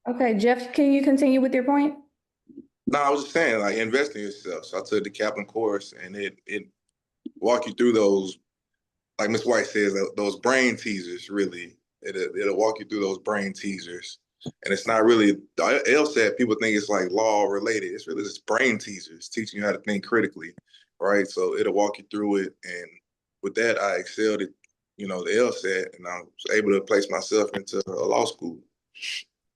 Okay, Jeff, can you continue with your point? No, I was just saying, like, invest in yourself. So I took the Kaplan course, and it walk you through those, like Miss White says, those brain teasers. Really, it'll walk you through those brain teasers, and it's not really the LSAT. People think it's like law related. It's really just brain teasers, teaching you how to think critically, right? So it'll walk you through it, and with that, I excelled at, the LSAT, and I was able to place myself into a law school.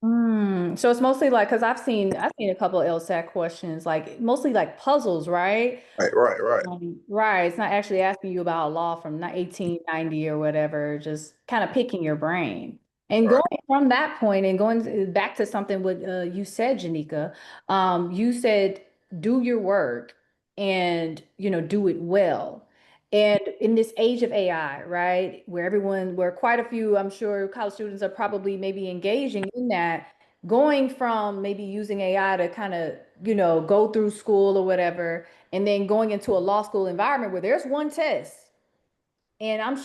So it's mostly like because I've seen a couple of LSAT questions, like mostly like puzzles, right? Right, right, right. Right. It's not actually asking you about a law from 1890 or whatever, just kind of picking your brain. And going Right. from that point and back to something what you said, Janika, you said do your work and do it well. And in this age of AI, right, where quite a few, I'm sure college students are probably maybe engaging in that, going from maybe using AI to kind of, go through school or whatever, and then going into a law school environment where there's one test. And I'm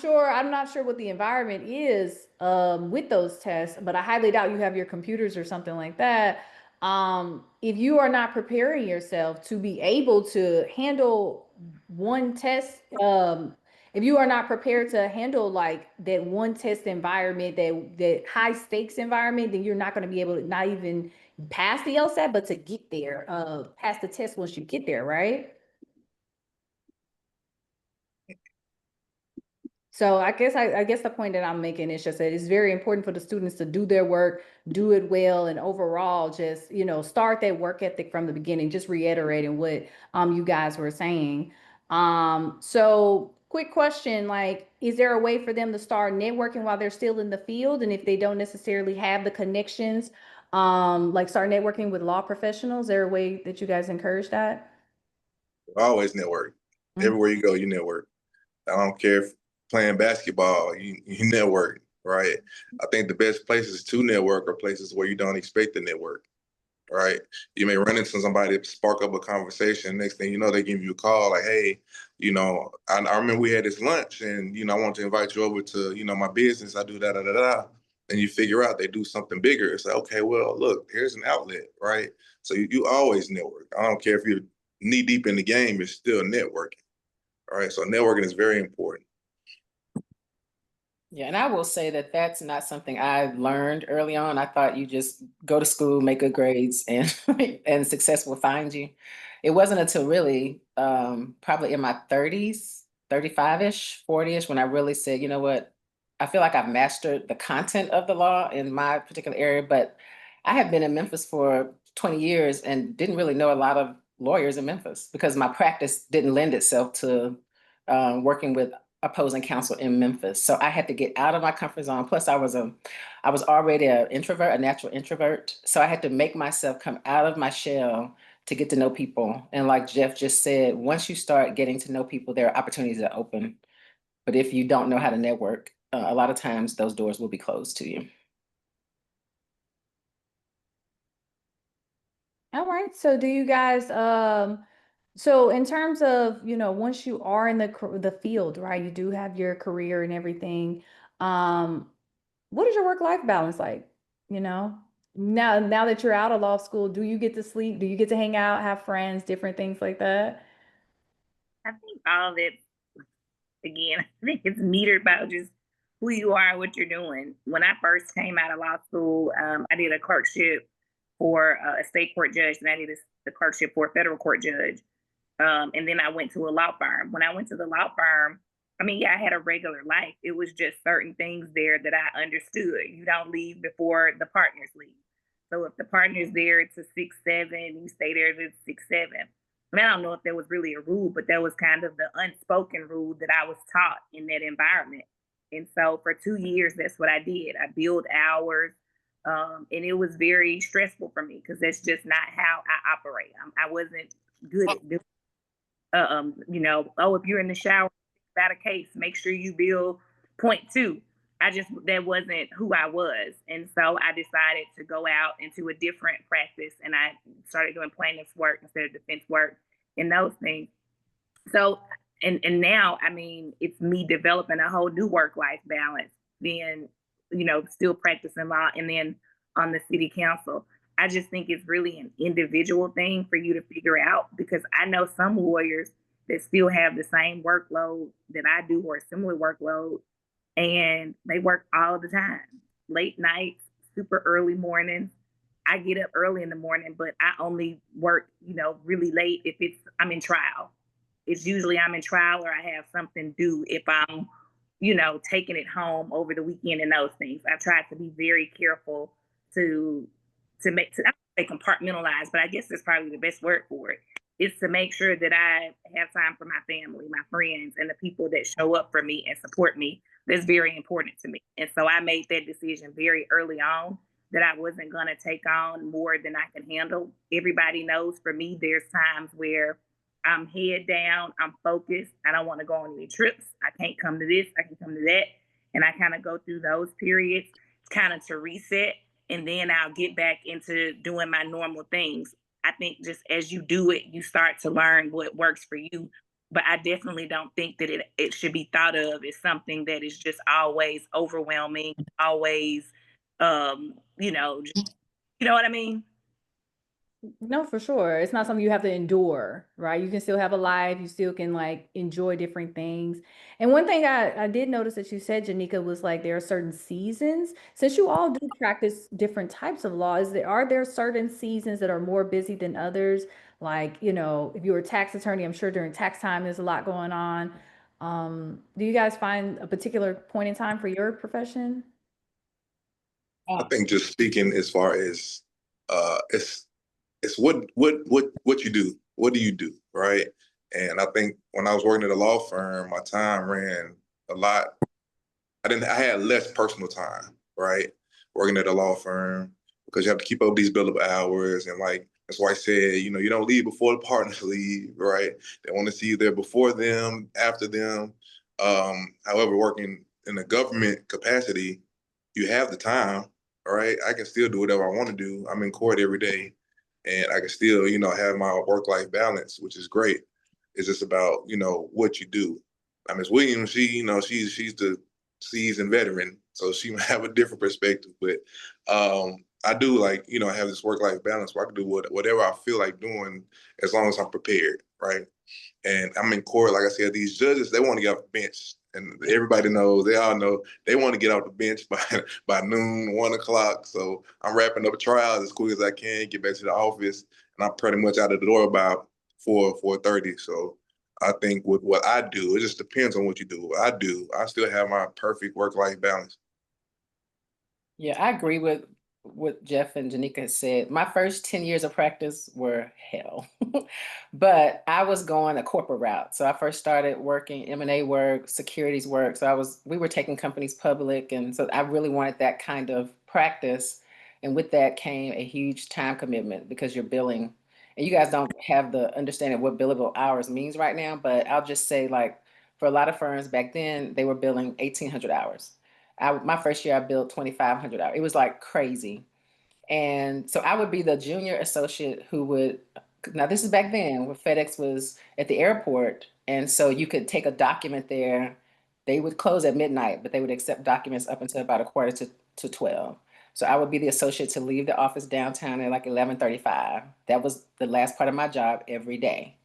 not sure what the environment is with those tests, but I highly doubt you have your computers or something like that. If you are not preparing yourself to be able to handle one test, if you are not prepared to handle like that one test environment, that high stakes environment, then you're not going to be able to not even pass the LSAT, but to get there, pass the test once you get there, right? So I guess the point that I'm making is just that it's very important for the students to do their work, do it well, and overall just, start that work ethic from the beginning, just reiterating what you guys were saying. So quick question, like, is there a way for them to start networking while they're still in the field? And if they don't necessarily have the connections, like start networking with law professionals, is there a way that you guys encourage that? Always network. Mhm. Everywhere you go, you network. I don't care if playing basketball, you network, right? I think the best places to network are places where you don't expect to network, right? You may run into somebody, spark up a conversation. Next thing you know, they give you a call like, hey, I remember we had this lunch and, I want to invite you over to, my business. I do da da da da. And you figure out they do something bigger. It's like, okay, well, look, here's an outlet, right? So you always network. I don't care if you're knee deep in the game, you're still networking. All right. So networking is very important. Yeah, and I will say that that's not something I learned early on. I thought you just go to school, make good grades, and and success will find you. It wasn't until really probably in my 30s, 35-ish, 40-ish, when I really said, you know what, I feel like I've mastered the content of the law in my particular area, but I had been in Memphis for 20 years and didn't really know a lot of lawyers in Memphis because my practice didn't lend itself to working with opposing counsel in Memphis. So I had to get out of my comfort zone. Plus, I was already an introvert, a natural introvert. So I had to make myself come out of my shell to get to know people. And like Jeff just said, once you start getting to know people, there are opportunities that open. But if you don't know how to network, a lot of times those doors will be closed to you. All right. So do you guys so in terms of, once you are in the field, right? You do have your career and everything. Um what is your work-life balance like? You know? Now that you're out of law school, do you get to sleep? Do you get to hang out, have friends, different things like that? I think all of it, again, I think it's metered about just who you are, what you're doing. When I first came out of law school, I did a clerkship for a state court judge, and I did the clerkship for a federal court judge. And then I went to a law firm. When I went to the law firm, I mean, yeah, I had a regular life. It was just certain things there that I understood. You don't leave before the partners leave. So if the partner's there, it's a 6-7, you stay there to 6-7. I mean, I don't know if there was really a rule, but that was kind of the unspoken rule that I was taught in that environment. And so for 2 years, that's what I did. I billed hours, and it was very stressful for me because that's just not how I operate. I wasn't good at doing oh, if you're in the shower about a case, make sure you bill point two. That wasn't who I was. And so I decided to go out into a different practice and I started doing plaintiff's work instead of defense work and those things. So, and now, I mean, it's me developing a whole new work life balance, then, still practicing law and then on the city council. I just think it's really an individual thing for you to figure out, because I know some lawyers that still have the same workload that I do, or a similar workload, and they work all the time, late nights, super early mornings. I get up early in the morning, but I only work, really late if I'm in trial. It's usually I'm in trial or I have something due if I'm, taking it home over the weekend and those things. I try to be very careful to I don't say compartmentalize, but I guess that's probably the best word for it. Is to make sure that I have time for my family, my friends, and the people that show up for me and support me. That's very important to me. And so I made that decision very early on that I wasn't going to take on more than I can handle. Everybody knows for me, there's times where I'm head down, I'm focused, I don't want to go on any trips. I can't come to this, I can come to that. And I kind of go through those periods kind of to reset. And then I'll get back into doing my normal things. I think just as you do it, you start to learn what works for you. But I definitely don't think that it should be thought of as something that is just always overwhelming, always, you know what I mean? No, for sure. It's not something you have to endure, right? You can still have a life. You still can like enjoy different things. And one thing I did notice that you said, Janika, was like there are certain seasons. Since you all do practice different types of law, are there certain seasons that are more busy than others? Like, if you're a tax attorney, I'm sure during tax time there's a lot going on. Do you guys find a particular point in time for your profession? I think just speaking as far as it's what you do. What do you do, right? And I think when I was working at a law firm, my time ran a lot. I had less personal time, right? Working at a law firm, because you have to keep up these billable hours, and like that's why I said, you don't leave before the partners leave, right? They want to see you there before them, after them. However, working in a government capacity, you have the time, all right? I can still do whatever I want to do. I'm in court every day, and I can still, have my work-life balance, which is great. It's just about, what you do. Ms. Williams, she's the seasoned veteran, so she might have a different perspective. But I do like, I have this work-life balance where I can do whatever I feel like doing as long as I'm prepared, right? And I'm in court, like I said, these judges, they want to get off the bench. And everybody knows, they all know, they want to get off the bench by noon, 1 o'clock. So I'm wrapping up a trial as quick as I can, get back to the office, and I'm pretty much out of the door about 4:30. So I think with what I do, it just depends on what you do. What I do, I still have my perfect work-life balance. Yeah, I agree with what Jeff and Janika has said. My first 10 years of practice were hell, but I was going a corporate route. So I first started working M&A work, securities work. So we were taking companies public. And so I really wanted that kind of practice. And with that came a huge time commitment because you're billing. And you guys don't have the understanding of what billable hours means right now, but I'll just say like for a lot of firms back then, they were billing 1,800 hours. My first year, I billed 2,500 hours. It was like crazy. And so I would be the junior associate who would, now this is back then when FedEx was at the airport. And so you could take a document there. They would close at midnight, but they would accept documents up until about a quarter to 12. So I would be the associate to leave the office downtown at like 11:35. That was the last part of my job every day.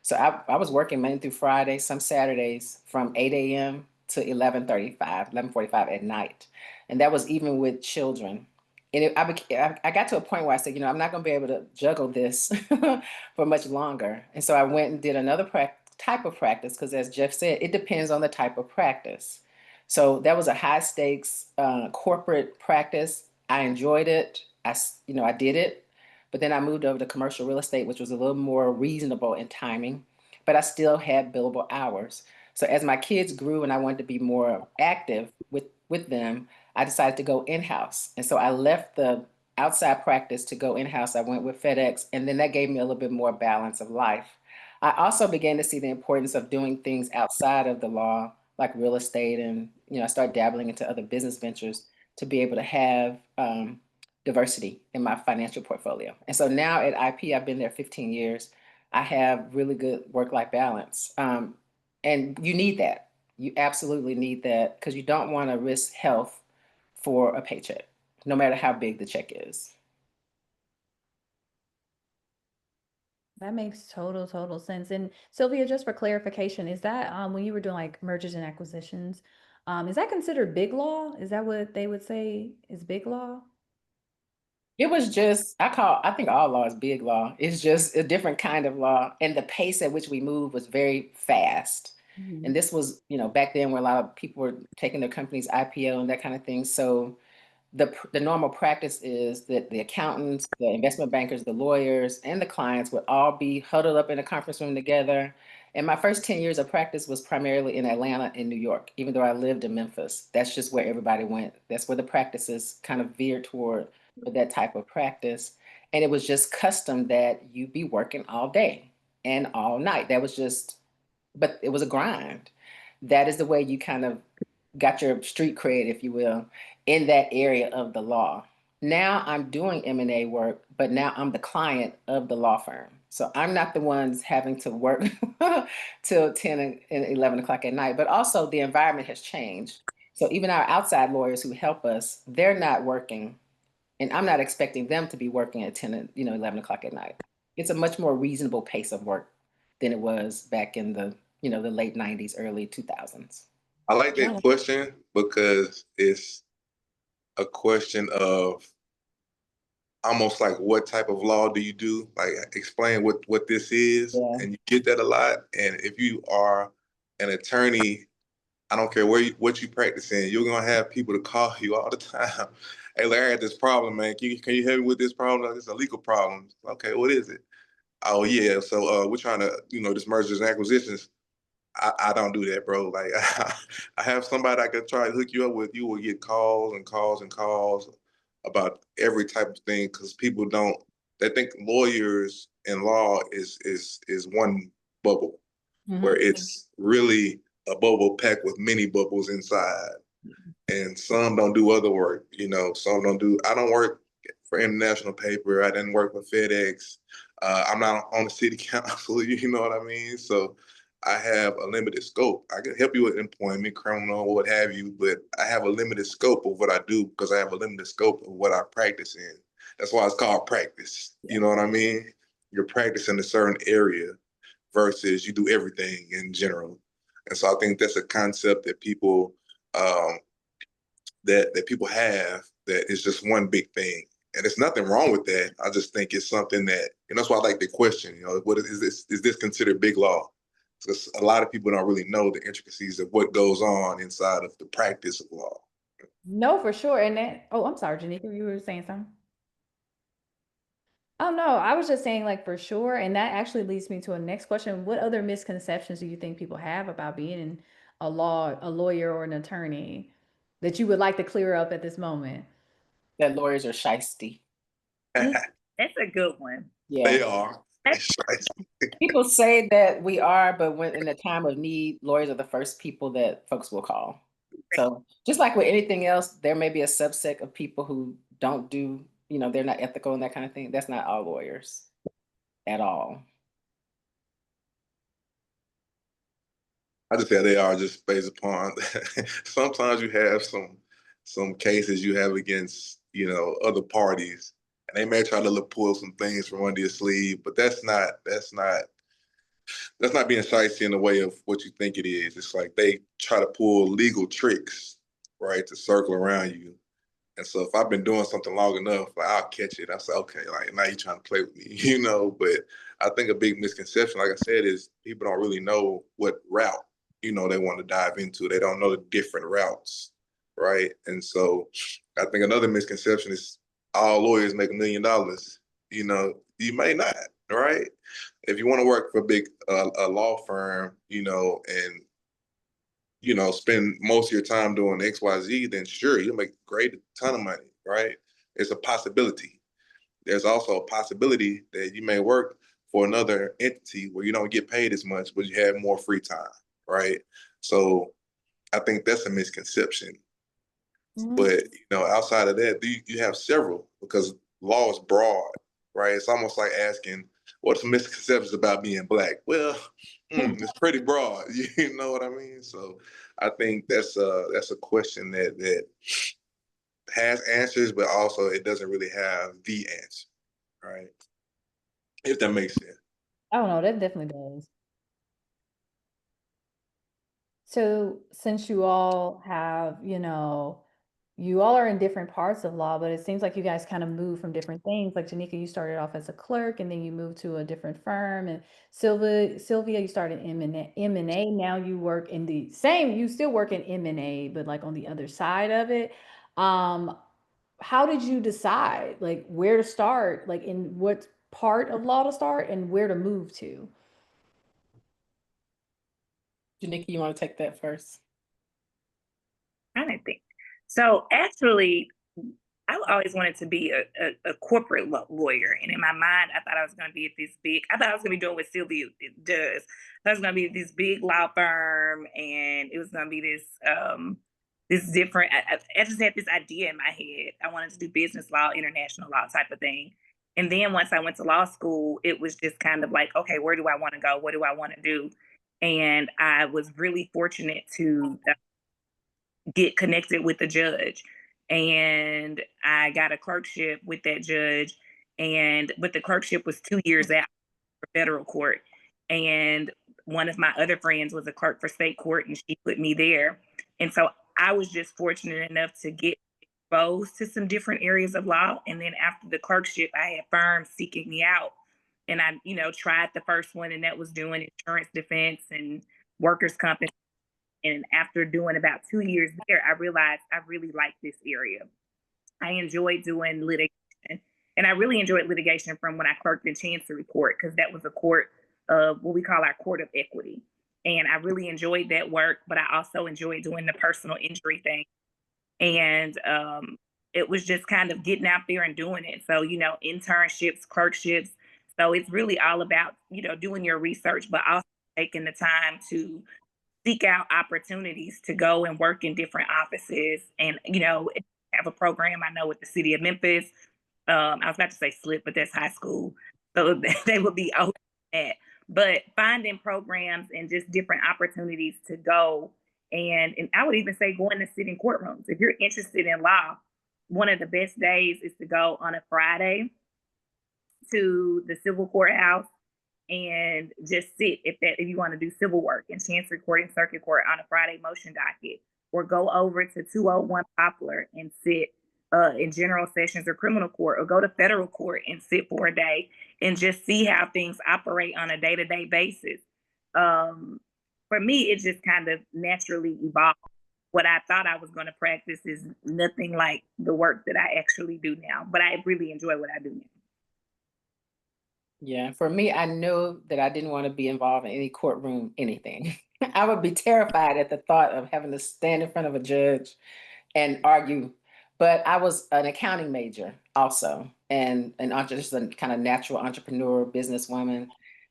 So I was working Monday through Friday, some Saturdays from 8 a.m. to 11:35, 11:45 at night. And that was even with children. And I got to a point where I said, I'm not going to be able to juggle this for much longer. And so I went and did another type of practice because, as Jeff said, it depends on the type of practice. So that was a high stakes corporate practice. I enjoyed it. I did it. But then I moved over to commercial real estate, which was a little more reasonable in timing, but I still had billable hours. So as my kids grew and I wanted to be more active with them, I decided to go in-house. And so I left the outside practice to go in-house. I went with FedEx, and then that gave me a little bit more balance of life. I also began to see the importance of doing things outside of the law, like real estate, and I started dabbling into other business ventures to be able to have diversity in my financial portfolio. And so now at IP, I've been there 15 years. I have really good work-life balance. And you need that. You absolutely need that because you don't want to risk health for a paycheck. no matter how big the check is. That makes total sense. And Sylvia, just for clarification, is that when you were doing like mergers and acquisitions, is that considered big law? Is that what they would say is big law? It was just, I think all law is big law. It's just a different kind of law. And the pace at which we move was very fast. Mhm. And this was, back then where a lot of people were taking their companies IPO and that kind of thing. So the normal practice is that the accountants, the investment bankers, the lawyers, and the clients would all be huddled up in a conference room together. And my first 10 years of practice was primarily in Atlanta and New York, even though I lived in Memphis. That's just where everybody went. That's where the practices kind of veered toward for that type of practice. And it was just custom that you be working all day and all night. That was just, but it was a grind. That is the way you kind of got your street cred, if you will, in that area of the law. Now I'm doing M&A work, but now I'm the client of the law firm. So I'm not the ones having to work till 10 and 11 o'clock at night, but also the environment has changed. So even our outside lawyers who help us, they're not working, and I'm not expecting them to be working at 10 and 11 o'clock at night. It's a much more reasonable pace of work than it was back in the the late 90s, early 2000s. I like that question because it's a question of almost like what type of law do you do? Like explain what this is, Yeah. and you get that a lot. And if you are an attorney, I don't care what you practice in, you're gonna have people to call you all the time. Hey, Larry, I had this problem, man. Can you help me with this problem? It's a legal problem. Okay, what is it? Oh yeah, so we're trying to, this mergers and acquisitions. I don't do that, bro. Like I have somebody I could try to hook you up with. You will get calls and calls and calls about every type of thing because people don't. They think lawyers and law is one bubble, where it's really a bubble packed with many bubbles inside. And some don't do other work. Some don't do. I don't work for international paper. I didn't work for FedEx. I'm not on the city council. You know what I mean? So I have a limited scope. I can help you with employment, criminal, what have you, but I have a limited scope of what I do because I have a limited scope of what I practice in. That's why it's called practice. You know what I mean? You're practicing a certain area versus you do everything in general. And so I think that's a concept that people that people have that is just one big thing. And there's nothing wrong with that. I just think it's something that, and that's why I like the question, what is this? Is this considered big law? Because a lot of people don't really know the intricacies of what goes on inside of the practice of law. No, for sure. And that, oh, I'm sorry, Janika, you were saying something. Oh no, I was just saying like for sure. And that actually leads me to a next question. What other misconceptions do you think people have about being a lawyer or an attorney that you would like to clear up at this moment? That lawyers are shisty. That's a good one. Yeah. They are. People say that we are, but when in the time of need, lawyers are the first people that folks will call. So just like with anything else, there may be a subset of people who don't do, they're not ethical and that kind of thing. That's not all lawyers at all. I just say they are just based upon sometimes you have some cases you have against, other parties, and they may try to pull some things from under your sleeve, but that's not being shicey in the way of what you think it is. It's like they try to pull legal tricks, right, to circle around you. And so if I've been doing something long enough, like I'll catch it. I say, okay, like now you're trying to play with me, But I think a big misconception, like I said, is people don't really know what route, they want to dive into. They don't know the different routes, right? And so I think another misconception is all lawyers make $1 million. You may not, right? If you want to work for a law firm, and spend most of your time doing XYZ, then sure, you'll make a great ton of money, right? It's a possibility. There's also a possibility that you may work for another entity where you don't get paid as much, but you have more free time, right? So I think that's a misconception. But, outside of that, you have several because law is broad, right? It's almost like asking, what's the misconceptions about being Black? Well, it's pretty broad. You know what I mean? So I think that's a question that has answers, but also it doesn't really have the answer, right? If that makes sense. I don't know, that definitely does. So since you all have, you all are in different parts of law, but it seems like you guys kind of move from different things. Like Janika, you started off as a clerk and then you moved to a different firm. And Sylvia, you started M&A. Now you work in the same, you still work in M&A, but like on the other side of it. Um, how did you decide like where to start, like in what part of law to start and where to move to? Janika, you want to take that first? I don't think so. Actually, I always wanted to be a corporate lawyer, and in my mind, I thought I was going to be at this big. I thought I was going to be doing what Sylvia does. I was going to be at this big law firm, and it was going to be this different. I just had this idea in my head. I wanted to do business law, international law type of thing. And then once I went to law school, it was just kind of like, okay, where do I want to go? What do I want to do? And I was really fortunate to get connected with the judge. And I got a clerkship with that judge. But the clerkship was 2 years out for federal court. And one of my other friends was a clerk for state court and she put me there. And so I was just fortunate enough to get exposed to some different areas of law. And then after the clerkship, I had firms seeking me out. And I, tried the first one, and that was doing insurance defense and workers' compensation. And after doing about 2 years there, I realized I really liked this area. I enjoyed doing litigation. And I really enjoyed litigation from when I clerked in Chancery Court, because that was a court of what we call our court of equity. And I really enjoyed that work, but I also enjoyed doing the personal injury thing. And it was just kind of getting out there and doing it. So, internships, clerkships. So it's really all about, doing your research, but also taking the time to seek out opportunities to go and work in different offices. And, have a program I know with the city of Memphis. I was about to say SLIP, but that's high school. So they would be open to that. But finding programs and just different opportunities to go. And I would even say going to sit in courtrooms. If you're interested in law, one of the best days is to go on a Friday to the civil courthouse and just sit if you want to do civil work in Chancery Court and Circuit Court on a Friday motion docket, or go over to 201 Poplar and sit in general sessions or criminal court, or go to federal court and sit for a day and just see how things operate on a day-to-day basis. For me, it just kind of naturally evolved. What I thought I was going to practice is nothing like the work that I actually do now, but I really enjoy what I do now. Yeah, for me, I know that I didn't want to be involved in any courtroom, anything. I would be terrified at the thought of having to stand in front of a judge and argue. But I was an accounting major also, and just a kind of natural entrepreneur, businesswoman.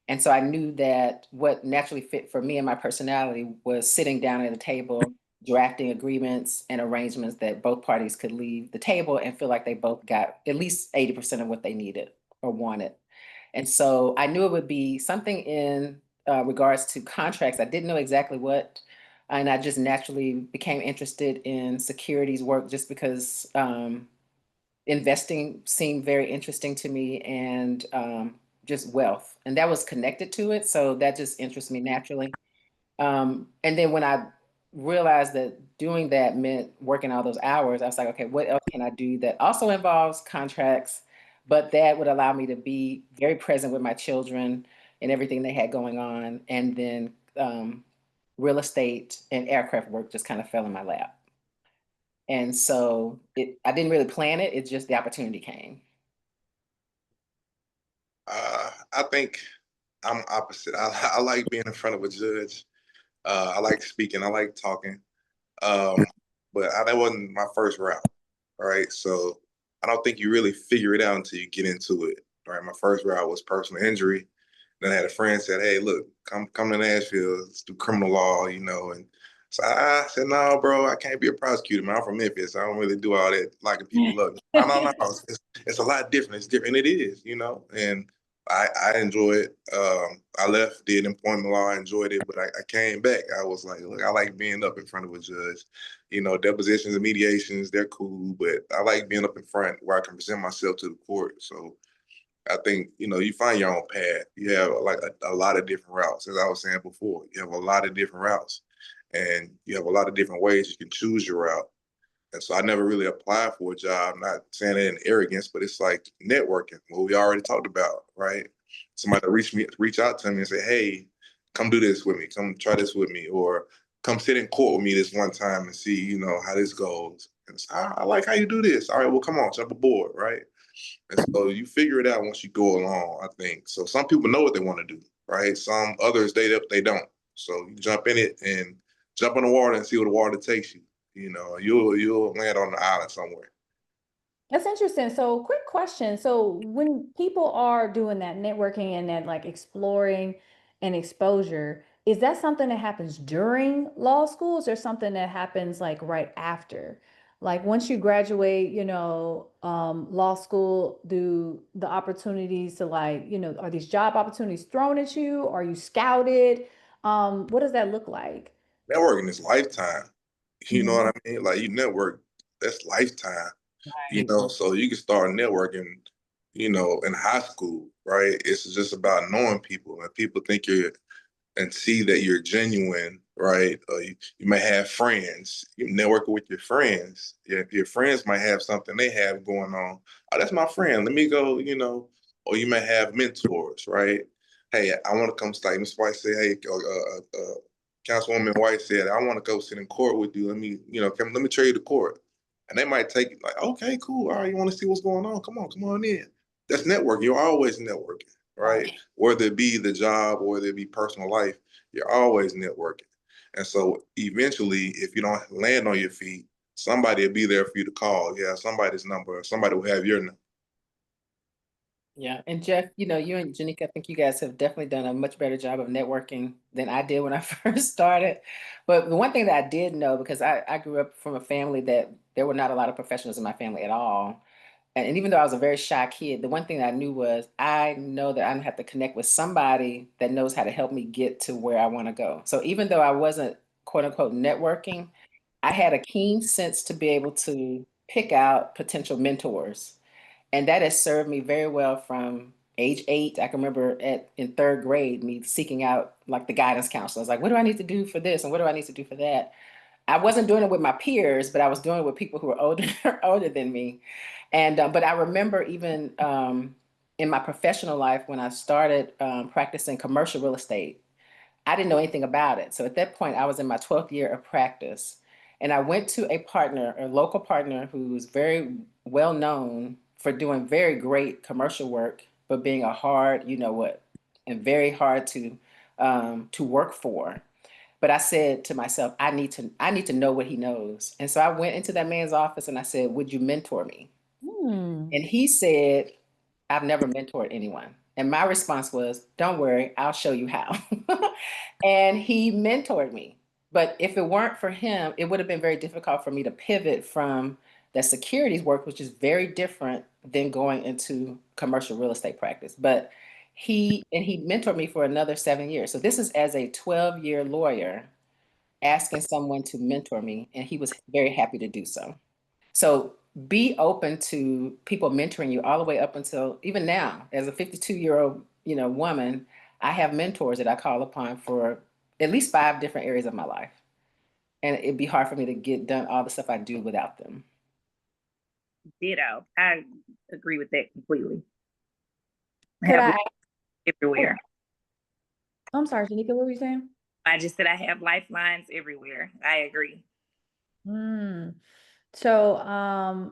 And so I knew that what naturally fit for me and my personality was sitting down at a table, drafting agreements and arrangements that both parties could leave the table and feel like they both got at least 80% of what they needed or wanted. And so I knew it would be something in regards to contracts. I didn't know exactly what, and I just naturally became interested in securities work just because investing seemed very interesting to me, and just wealth. And that was connected to it. So that just interests me naturally. And then when I realized that doing that meant working all those hours, I was like, okay, what else can I do that also involves contracts, but that would allow me to be very present with my children and everything they had going on. And then real estate and aircraft work just kind of fell in my lap. And so I didn't really plan it. It's just the opportunity came. I think I'm opposite. I like being in front of a judge. I like speaking. I like talking. But that wasn't my first route, right? So I don't think you really figure it out until you get into it, right? My first route was personal injury. Then I had a friend said, "Hey, look, come to Nashville, let's do criminal law," And so I said, "No, bro, I can't be a prosecutor, man. I'm from Memphis. I don't really do all that locking people up." No. It's a lot different. It's different. And it is, And I enjoy it. I left, did employment law, I enjoyed it, but I came back. I was like, look, I like being up in front of a judge. You know, depositions and mediations, they're cool, but I like being up in front where I can present myself to the court. So I think, you know, you find your own path. You have like a lot of different routes. As I was saying before, you have a lot of different routes and you have a lot of different ways you can choose your route. And so I never really applied for a job. I'm not saying it in arrogance, but it's like networking, what we already talked about, right? Somebody reach out to me and say, hey, come do this with me, come try this with me, or come sit in court with me this one time and see, you know, how this goes. And it's, I like how you do this. All right, well, come on, jump aboard, right? And so you figure it out once you go along, I think. So some people know what they want to do, right? Some others, they don't. So you jump in it and jump in the water and see where the water takes you. You know, you'll land on the island somewhere. That's interesting. So, quick question. So, when people are doing that networking and that like exploring and exposure, is that something that happens during law schools or something that happens like right after? Like once you graduate, law school, do the opportunities to like, are these job opportunities thrown at you? Are you scouted? What does that look like? Networking is lifetime. You know Mhm. what I mean? Like you network, that's lifetime. You Right. know, so you can start networking, you know, in high school, right? It's just about knowing people, and people think you're and see that you're genuine, right? You may have friends. You network with your friends. Your friends might have something they have going on. Oh, that's my friend. Let me go, you know. Or you may have mentors, right? Hey, I want to come study. Ms. White said, hey, Councilwoman White said, I want to go sit in court with you. Let me, you know, let me trade you the court. And they might take it like, okay, cool. All right, you want to see what's going on? Come on in. That's networking. You're always networking, right? Whether it be the job or whether it be personal life, you're always networking. And so eventually, if you don't land on your feet, somebody will be there for you to call. Yeah, somebody's number, somebody will have your number. Yeah, and Jeff, you and Janika, I think you guys have definitely done a much better job of networking than I did when I first started. But the one thing that I did know, because I grew up from a family that there were not a lot of professionals in my family at all. And even though I was a very shy kid, the one thing that I knew was I know that I have to connect with somebody that knows how to help me get to where I want to go. So even though I wasn't quote unquote networking, I had a keen sense to be able to pick out potential mentors. And that has served me very well from age 8. I can remember in third grade, me seeking out like the guidance counselor. I was like, what do I need to do for this? And what do I need to do for that? I wasn't doing it with my peers, but I was doing it with people who were older, older than me. And, but I remember even in my professional life, when I started practicing commercial real estate, I didn't know anything about it. So at that point, I was in my 12th year of practice. And I went to a partner, a local partner who's very well known for doing very great commercial work, but being a hard, you know what, and very hard to work for. But I said to myself, I need to know what he knows. And so I went into that man's office and I said, would you mentor me? Hmm. And he said, I've never mentored anyone. And my response was, don't worry, I'll show you how. And he mentored me. But if it weren't for him, it would have been very difficult for me to pivot from the securities work, which is very different than going into commercial real estate practice. But he mentored me for another 7 years. So this is as a 12-year lawyer asking someone to mentor me, and he was very happy to do so. So be open to people mentoring you all the way up until even now, as a 52-year-old, woman, I have mentors that I call upon for at least 5 different areas of my life. And it'd be hard for me to get done all the stuff I do without them. Ditto. I agree with that completely. I Could have I? life everywhere. I'm sorry, Janika, what were you saying? I just said I have lifelines everywhere. I agree. Hmm. So,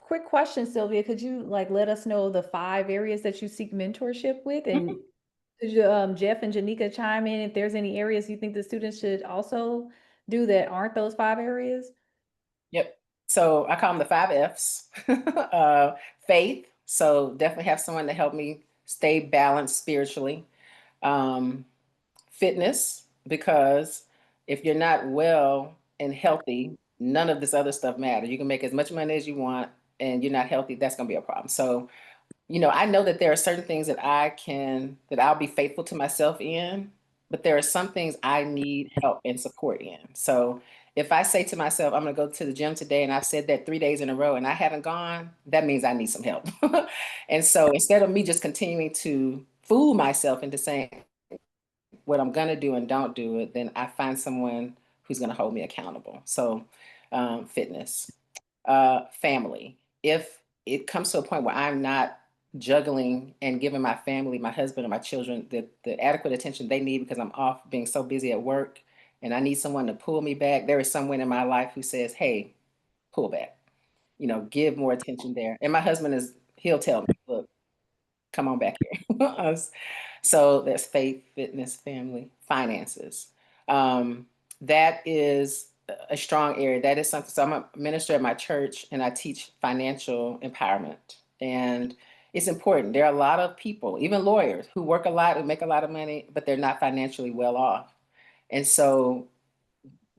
quick question, Sylvia. Could you like let us know the 5 areas that you seek mentorship with? And could you, Jeff and Janika chime in if there's any areas you think the students should also do that aren't those 5 areas? Yep. So I call them the 5 F's. Faith. So definitely have someone to help me stay balanced spiritually. Um, Fitness, because if you're not well and healthy, none of this other stuff matters. You can make as much money as you want and you're not healthy, that's going to be a problem. So you know, I know that there are certain things that that I'll be faithful to myself in, but there are some things I need help and support in. So if I say to myself, I'm going to go to the gym today, and I've said that 3 days in a row and I haven't gone, that means I need some help. And so instead of me just continuing to fool myself into saying what I'm going to do and don't do it, then I find someone who's going to hold me accountable. So fitness, family. If it comes to a point where I'm not juggling and giving my family, my husband, and my children the adequate attention they need because I'm off being so busy at work and I need someone to pull me back, there is someone in my life who says, hey, pull back, you know, give more attention there. And my husband he'll tell me, look, come on back here. So there's faith, fitness, family, finances. That is a strong area. That is something. So I'm a minister at my church and I teach financial empowerment. And it's important. There are a lot of people, even lawyers, who work a lot, who make a lot of money, but they're not financially well off. And so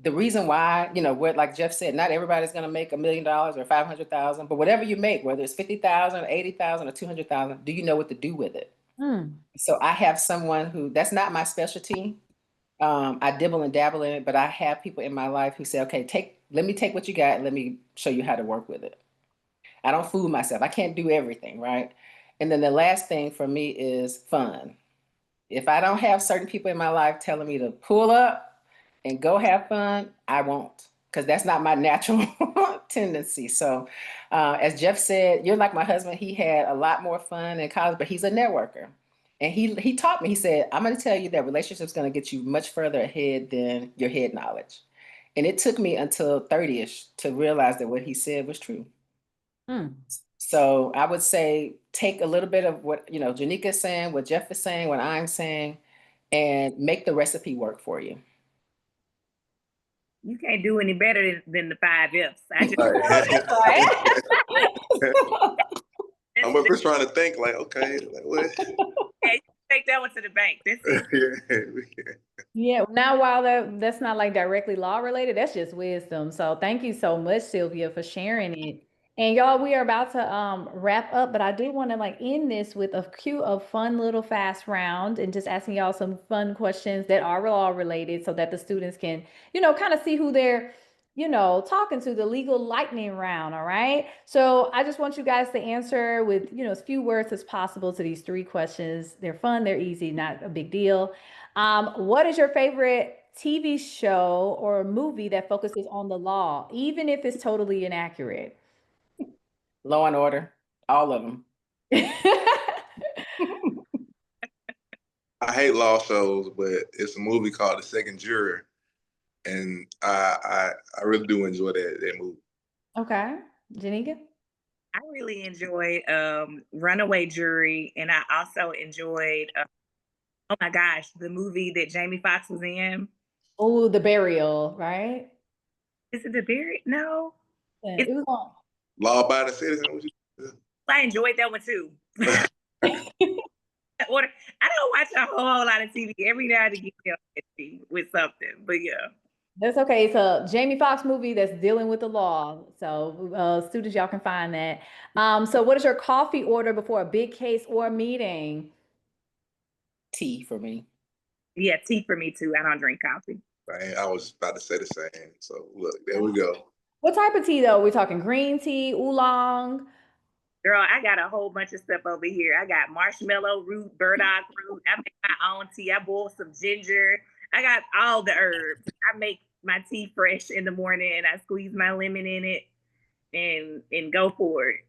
the reason why, you know, what like Jeff said, not everybody's going to make $1 million or 500,000, but whatever you make, whether it's 50,000, 80,000, or 200,000, do you know what to do with it? So I have someone who that's not my specialty. I dibble and dabble in it, but I have people in my life who say, okay, let me take what you got and let me show you how to work with it. I don't fool myself. I can't do everything, right? And then the last thing for me is fun. If I don't have certain people in my life telling me to pull up and go have fun, I won't, because that's not my natural tendency. So, as Jeff said, you're like my husband. He had a lot more fun in college, but he's a networker. And he taught me, he said, I'm going to tell you that relationships going to get you much further ahead than your head knowledge. And it took me until 30ish to realize that what he said was true. So I would say take a little bit of what, you know, Janika is saying, what Jeff is saying, what I'm saying, and make the recipe work for you. You can't do any better than the 5 F's. I just I'm up here trying to think like, okay, like what? okay, take that one to the bank. That's it. Yeah, now while that's not like directly law related, that's just wisdom. So thank you so much, Sylvia, for sharing it. And y'all, we are about to wrap up, but I do want to like end this with a fun little fast round and just asking y'all some fun questions that are law related so that the students can, you know, kind of see who they're, you know, talking to, the legal lightning round. All right. So I just want you guys to answer with, you know, as few words as possible to these 3 questions. They're fun, they're easy, not a big deal. What is your favorite TV show or movie that focuses on the law, even if it's totally inaccurate? Law and Order, all of them. I hate law shows, but it's a movie called The Second Juror, and I really do enjoy that movie. Okay, Janika? I really enjoyed Runaway Jury, and I also enjoyed oh my gosh, the movie that Jamie Foxx was in. Oh, The Burial, right? Is it The Burial? No. It was on. Law Abiding Citizen. I enjoyed that one too. Order. I don't watch a whole lot of TV. Every now and again with something, but yeah. That's okay. It's a Jamie Foxx movie that's dealing with the law. So students, y'all can find that. So what is your coffee order before a big case or a meeting? Tea for me. Yeah, tea for me too. I don't drink coffee. I was about to say the same. So look, there we go. What type of tea though? We're talking green tea, oolong. Girl, I got a whole bunch of stuff over here. I got marshmallow root, burdock root. I make my own tea. I boil some ginger. I got all the herbs. I make my tea fresh in the morning and I squeeze my lemon in it and go for it.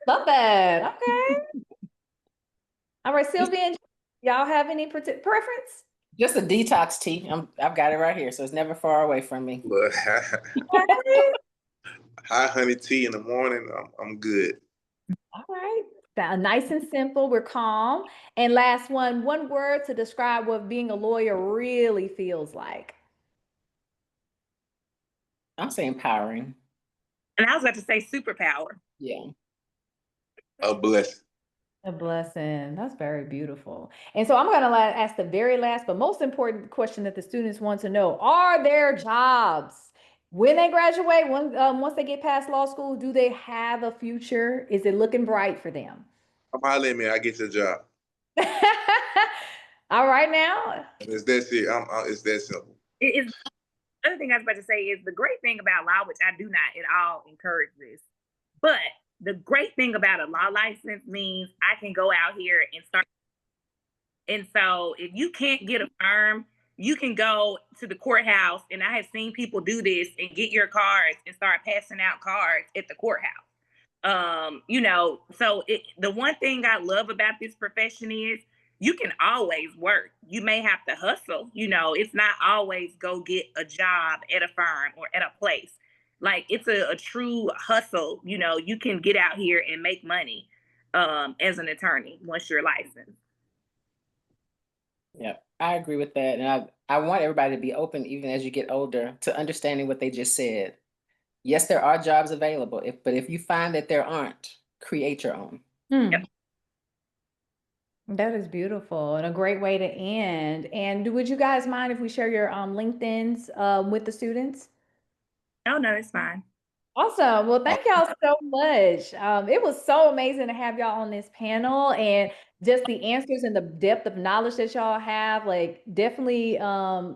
Love that. Okay. All right, Sylvia, y'all have any preference? Just a detox tea. I've got it right here, so it's never far away from me. But high honey tea in the morning, I'm good. All right. Nice and simple. We're calm. And last one word to describe what being a lawyer really feels like. I'm saying empowering. And I was about to say superpower. Yeah. A blessing. A blessing. That's very beautiful. And so I'm going to ask the very last, but most important question that the students want to know. Are there jobs? When they graduate, once they get past law school, do they have a future? Is it looking bright for them? I'm hollering at me, I get your job. All right now. It's that serious. It's that simple. It's the other thing I was about to say is the great thing about law, which I do not at all encourage this, but the great thing about a law license means I can go out here and start. And so if you can't get a firm, you can go to the courthouse, and I have seen people do this and get your cards and start passing out cards at the courthouse. You know, so the one thing I love about this profession is you can always work. You may have to hustle, you know, it's not always go get a job at a firm or at a place. Like it's a true hustle, you know, you can get out here and make money as an attorney once you're licensed. Yeah, I agree with that. And I want everybody to be open, even as you get older, to understanding what they just said. Yes, there are jobs available, but if you find that there aren't, create your own. Yep. That is beautiful and a great way to end. And would you guys mind if we share your LinkedIn's with the students? Oh, no, it's fine. Awesome. Well, thank y'all so much. It was so amazing to have y'all on this panel and just the answers and the depth of knowledge that y'all have, like definitely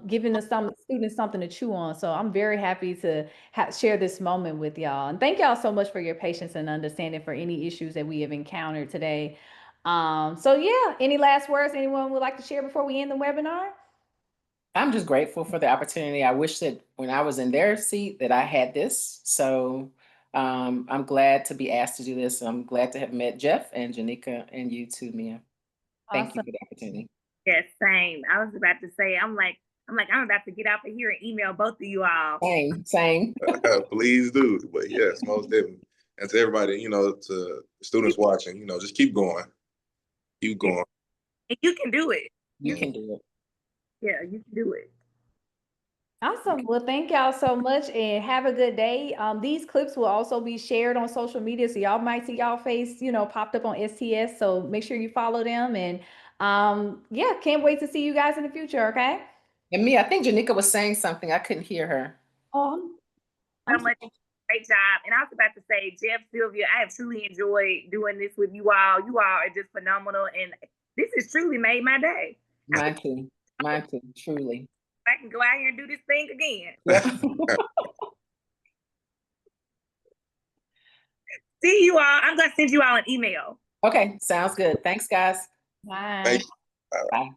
giving some students something to chew on. So I'm very happy to share this moment with y'all. And thank y'all so much for your patience and understanding for any issues that we have encountered today. So yeah, any last words anyone would like to share before we end the webinar? I'm just grateful for the opportunity. I wish that when I was in their seat that I had this. So I'm glad to be asked to do this. I'm glad to have met Jeff and Janika and you too, Mia. Thank you Awesome. for the opportunity. Yes, same. I was about to say, I'm about to get out of here and email both of you all. Same. Please do. But yes, most definitely. And to everybody, you know, to students watching, you know, just keep going. Keep going. And you can do it. You can do it. Yeah, you can do it. Awesome. Well, thank y'all so much and have a good day. These clips will also be shared on social media. So y'all might see y'all face, you know, popped up on STS. So make sure you follow them. And yeah, can't wait to see you guys in the future. Okay. And Mia, I think Janika was saying something. I couldn't hear her. Oh, So much. Great job. And I was about to say, Jeff, Sylvia, I have truly enjoyed doing this with you all. You all are just phenomenal. And this has truly made my day. Mine too. Mine too. Truly. I can go out here and do this thing again. Yep. See you all. I'm going to send you all an email. Okay. Sounds good. Thanks, guys. bye. Thank you. Bye.